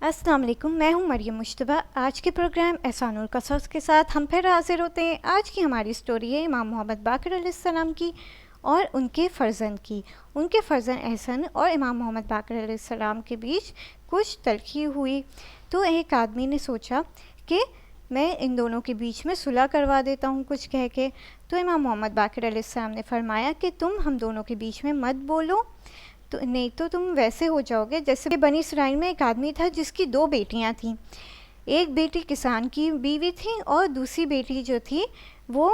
अस्सलाम वालेकुम, मैं हूं मरियम मुश्तबा। आज के प्रोग्राम एहसानुल कसस के साथ हम फिर हाजिर होते हैं। आज की हमारी स्टोरी है इमाम मोहम्मद बाक़िर अलैहिस्सलाम की और उनके फ़र्जंद की। उनके फ़र्जंद एहसन और इमाम मोहम्मद बाक़िर अलैहिस्सलाम के बीच कुछ तल्ख़ी हुई, तो एक आदमी ने सोचा कि मैं इन दोनों के बीच में सुलह करवा देता हूँ कुछ कह के। तो इमाम मोहम्मद बाक़िर अलैहिस्सलाम ने फरमाया कि तुम हम दोनों के बीच में मत बोलो, तो नहीं तो तुम वैसे हो जाओगे जैसे कि बनी इसराइल में एक आदमी था जिसकी 2 बेटियां थीं। एक बेटी किसान की बीवी थी और दूसरी बेटी जो थी वो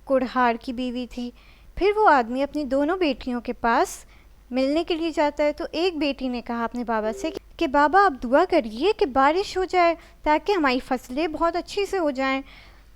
कुड़हार की बीवी थी। फिर वो आदमी अपनी दोनों बेटियों के पास मिलने के लिए जाता है। तो एक बेटी ने कहा अपने बाबा से कि बाबा आप दुआ करिए कि बारिश हो जाए ताकि हमारी फसलें बहुत अच्छी से हो जाएं।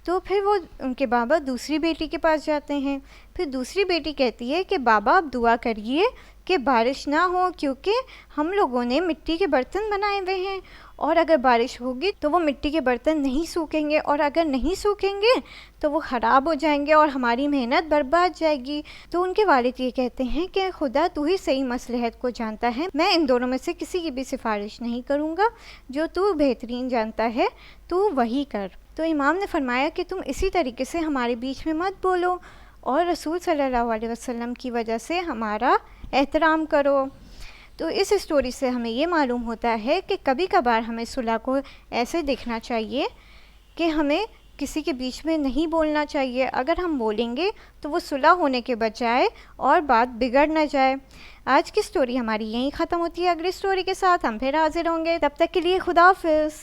तो फिर वो उनके बाबा दूसरी बेटी के पास जाते हैं। फिर दूसरी बेटी कहती है कि बाबा आप दुआ करिए कि बारिश ना हो, क्योंकि हम लोगों ने मिट्टी के बर्तन बनाए हुए हैं और अगर बारिश होगी तो वो मिट्टी के बर्तन नहीं सूखेंगे, और अगर नहीं सूखेंगे तो वो ख़राब हो जाएंगे और हमारी मेहनत बर्बाद जाएगी। तो उनके वालिद ये कहते हैं कि खुदा तू ही सही मसलहत को जानता है, मैं इन दोनों में से किसी की भी सिफारिश नहीं करूँगा, जो तू बेहतरीन जानता है तू वही कर। तो इमाम ने फरमाया कि तुम इसी तरीके से हमारे बीच में मत बोलो और रसूल सल्लल्लाहु अलैहि वसल्लम की वजह से हमारा एहतराम करो। तो इस स्टोरी से हमें ये मालूम होता है कि कभी कभार हमें सुलह को ऐसे देखना चाहिए कि हमें किसी के बीच में नहीं बोलना चाहिए। अगर हम बोलेंगे तो वो सुलह होने के बजाय और बात बिगड़ ना जाए। आज की स्टोरी हमारी यहीं ख़त्म होती है। अगली स्टोरी के साथ हम फिर हाजिर होंगे, तब तक के लिए खुदा हाफिज़।